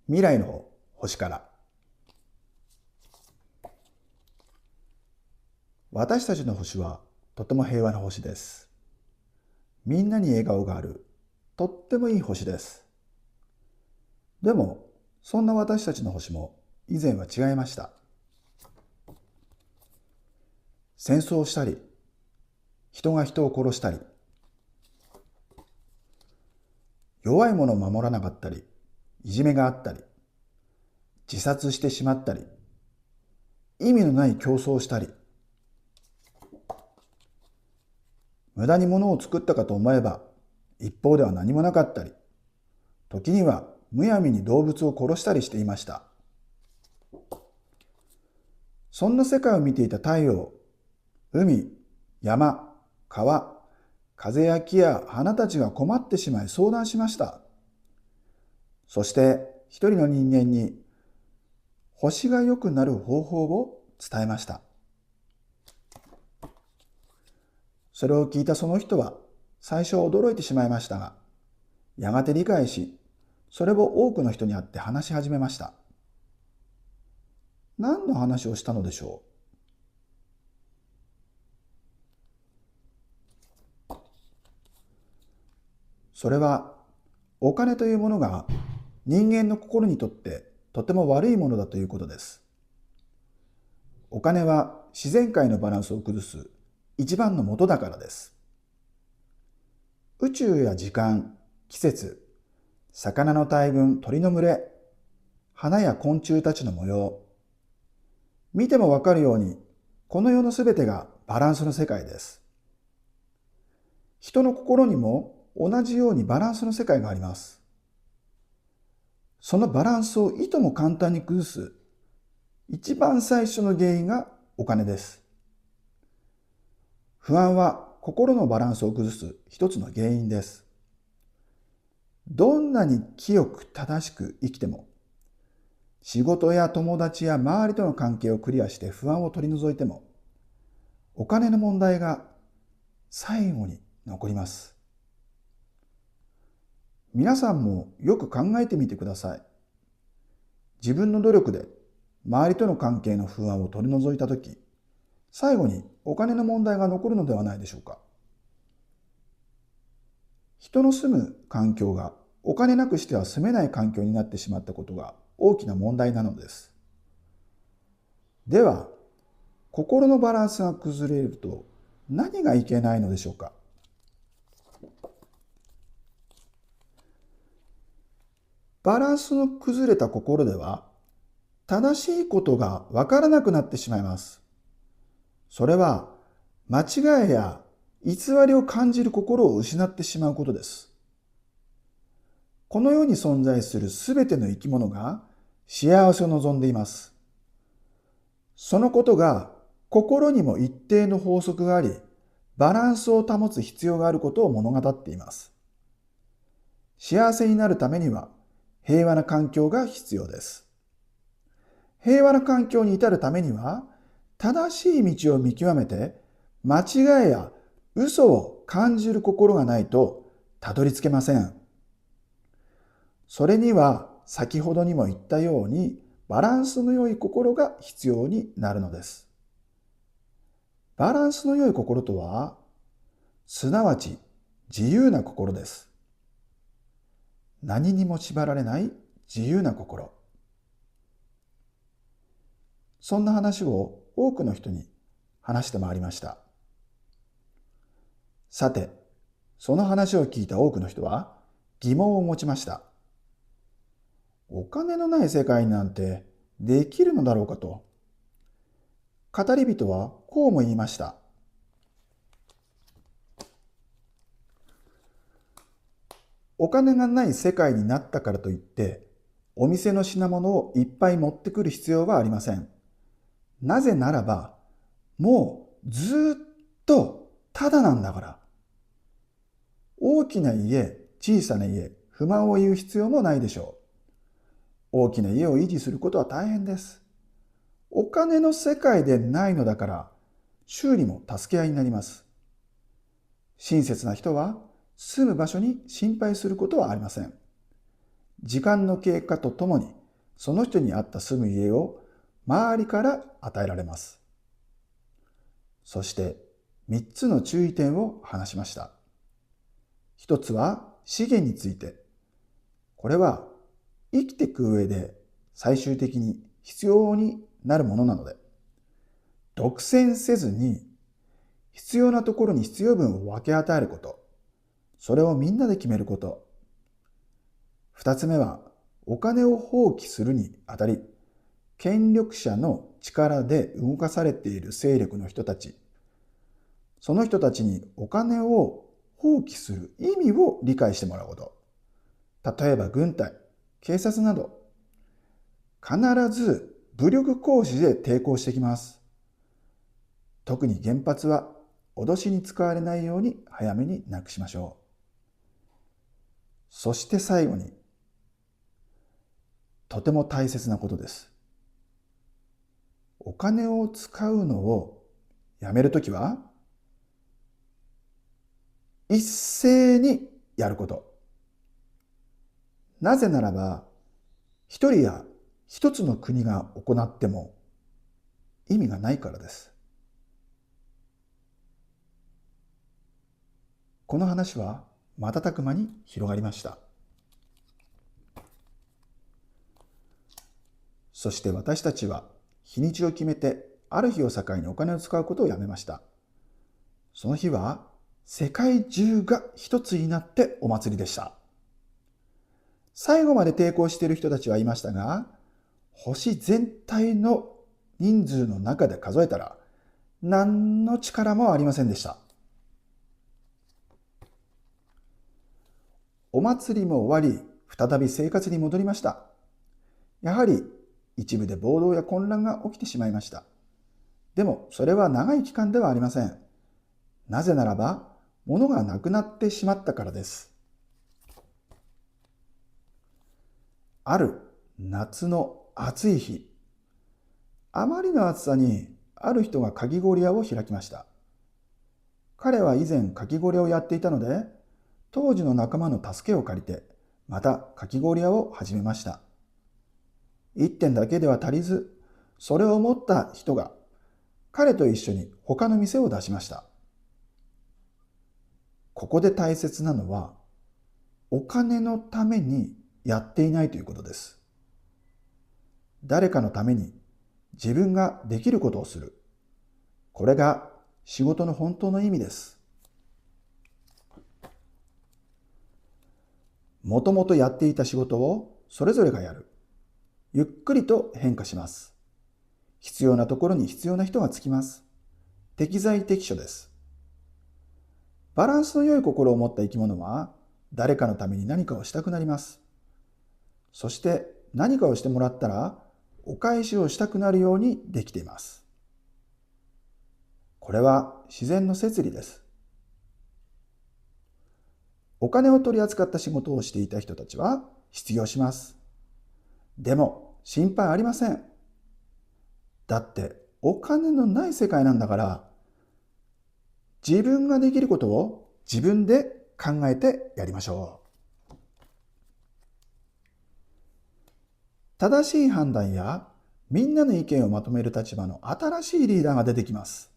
未来の星から。私たちの星はとても平和な星です。みんなに笑顔がある、とってもいい星です。でも、そんな私たちの星も以前は違いました。戦争をしたり、人が人を殺したり、弱い者を守らなかったり、いじめがあったり、自殺してしまったり、意味のない競争をしたり、無駄に物を作ったかと思えば、一方では何もなかったり、時にはむやみに動物を殺したりしていました。そんな世界を見ていた太陽、海、山、川、風や木や花たちが困ってしまい相談しました。そして一人の人間に星が良くなる方法を伝えました。それを聞いたその人は最初驚いてしまいましたが、やがて理解し、それを多くの人に会って話し始めました。何の話をしたのでしょう。それは、お金というものが人間の心にとってとても悪いものだということです。お金は自然界のバランスを崩す一番の元だからです。宇宙や時間、季節、魚の大群、鳥の群れ、花や昆虫たちの模様、見てもわかるように、この世のすべてがバランスの世界です。人の心にも同じようにバランスの世界があります。そのバランスをいとも簡単に崩す一番最初の原因がお金です。不安は心のバランスを崩す一つの原因です。どんなに清く正しく生きても、仕事や友達や周りとの関係をクリアして不安を取り除いても、お金の問題が最後に残ります。皆さんもよく考えてみてください。自分の努力で周りとの関係の不安を取り除いたとき、最後にお金の問題が残るのではないでしょうか。人の住む環境がお金なくしては住めない環境になってしまったことが大きな問題なのです。では、心のバランスが崩れると何がいけないのでしょうか。バランスの崩れた心では、正しいことがわからなくなってしまいます。それは、間違いや偽りを感じる心を失ってしまうことです。この世に存在するすべての生き物が幸せを望んでいます。そのことが心にも一定の法則があり、バランスを保つ必要があることを物語っています。幸せになるためには平和な環境が必要です。平和な環境に至るためには、正しい道を見極めて、間違いや嘘を感じる心がないとたどり着けません。それには先ほどにも言ったようにバランスの良い心が必要になるのです。バランスの良い心とは、すなわち自由な心です。何にも縛られない自由な心。そんな話を多くの人に話してまいりました。さて、その話を聞いた多くの人は疑問を持ちました。お金のない世界なんてできるのだろうかと。語り人はこうも言いました。お金がない世界になったからといって、お店の品物をいっぱい持ってくる必要はありません。なぜならば、もうずっとただなんだから。大きな家、小さな家、不満を言う必要もないでしょう。大きな家を維持することは大変です。お金の世界でないのだから、修理も助け合いになります。親切な人は住む場所に心配することはありません。時間の経過とともにその人に合った住む家を周りから与えられます。そして3つの注意点を話しました。一つは資源について。これは生きていく上で最終的に必要になるものなので、独占せずに必要なところに必要分を分け与えること。それをみんなで決めること。二つ目はお金を放棄するにあたり、権力者の力で動かされている勢力の人たち、その人たちにお金を放棄する意味を理解してもらうこと。例えば軍隊、警察など、必ず武力行使で抵抗してきます。特に原発は脅しに使われないように早めになくしましょう。そして最後に、とても大切なことです。お金を使うのをやめるときは、一斉にやること。なぜならば、一人や一つの国が行っても意味がないからです。この話は瞬く間に広がりました。そして私たちは日にちを決めてある日を境にお金を使うことをやめました。その日は世界中が一つになってお祭りでした。最後まで抵抗している人たちはいましたが、星全体の人数の中で数えたら何の力もありませんでした。お祭りも終わり、再び生活に戻りました。やはり一部で暴動や混乱が起きてしまいました。でもそれは長い期間ではありません。なぜならば、物がなくなってしまったからです。ある夏の暑い日、あまりの暑さにある人がかき氷屋を開きました。彼は以前かき氷屋をやっていたので、当時の仲間の助けを借りて、またかき氷屋を始めました。一点だけでは足りず、それを持った人が彼と一緒に他の店を出しました。ここで大切なのは、お金のためにやっていないということです。誰かのために自分ができることをする。これが仕事の本当の意味です。もともとやっていた仕事をそれぞれがやる。ゆっくりと変化します。必要なところに必要な人がつきます。適材適所です。バランスの良い心を持った生き物は誰かのために何かをしたくなります。そして何かをしてもらったらお返しをしたくなるようにできています。これは自然の摂理です。お金を取り扱った仕事をしていた人たちは失業します。でも心配ありません。だってお金のない世界なんだから、自分ができることを自分で考えてやりましょう。正しい判断やみんなの意見をまとめる立場の新しいリーダーが出てきます。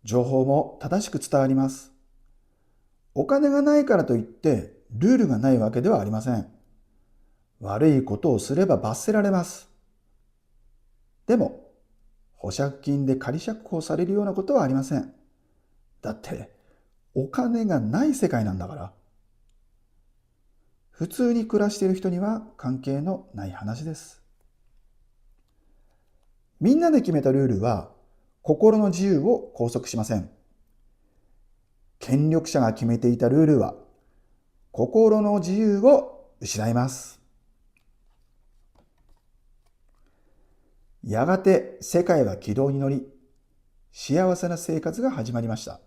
情報も正しく伝わります。お金がないからといってルールがないわけではありません。悪いことをすれば罰せられます。でも、保釈金で仮釈放されるようなことはありません。だって、お金がない世界なんだから。普通に暮らしている人には関係のない話です。みんなで決めたルールは心の自由を拘束しません。権力者が決めていたルールは心の自由を失います。やがて世界は軌道に乗り、幸せな生活が始まりました。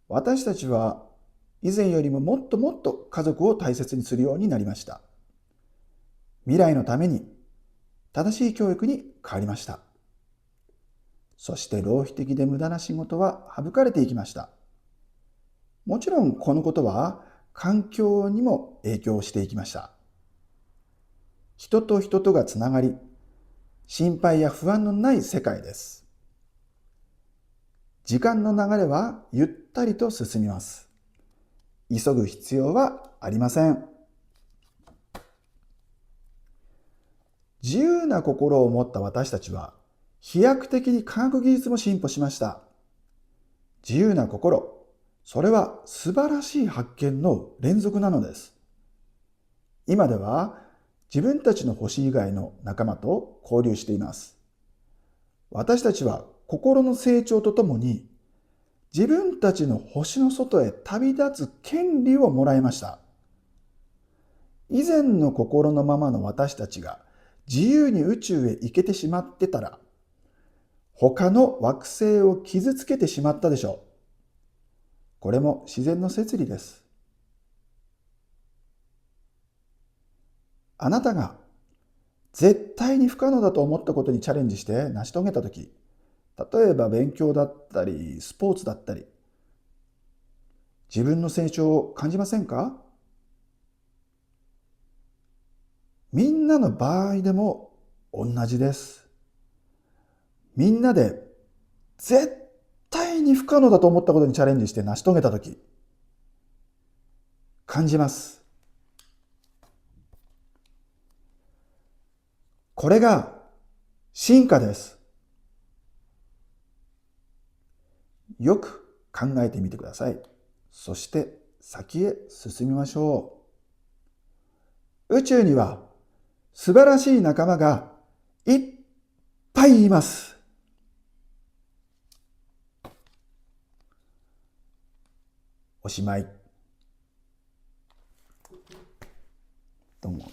私たちは以前よりももっともっと家族を大切にするようになりました。未来のために正しい教育に変わりました。そして浪費的で無駄な仕事は省かれていきました。もちろんこのことは環境にも影響していきました。人と人とがつながり、心配や不安のない世界です。時間の流れはゆったりと進みます。急ぐ必要はありません。自由な心を持った私たちは、飛躍的に科学技術も進歩しました。自由な心、それは素晴らしい発見の連続なのです。今では自分たちの星以外の仲間と交流しています。私たちは心の成長とともに、自分たちの星の外へ旅立つ権利をもらいました。以前の心のままの私たちが自由に宇宙へ行けてしまってたら、他の惑星を傷つけてしまったでしょう。これも自然の摂理です。あなたが絶対に不可能だと思ったことにチャレンジして成し遂げたとき、例えば勉強だったり、スポーツだったり、自分の成長を感じませんか？みんなの場合でも同じです。みんなで絶対に不可能だと思ったことにチャレンジして成し遂げたとき、感じます。これが進化です。よく考えてみてください。そして先へ進みましょう。宇宙には素晴らしい仲間がいっぱいいます。おしまい。どうも。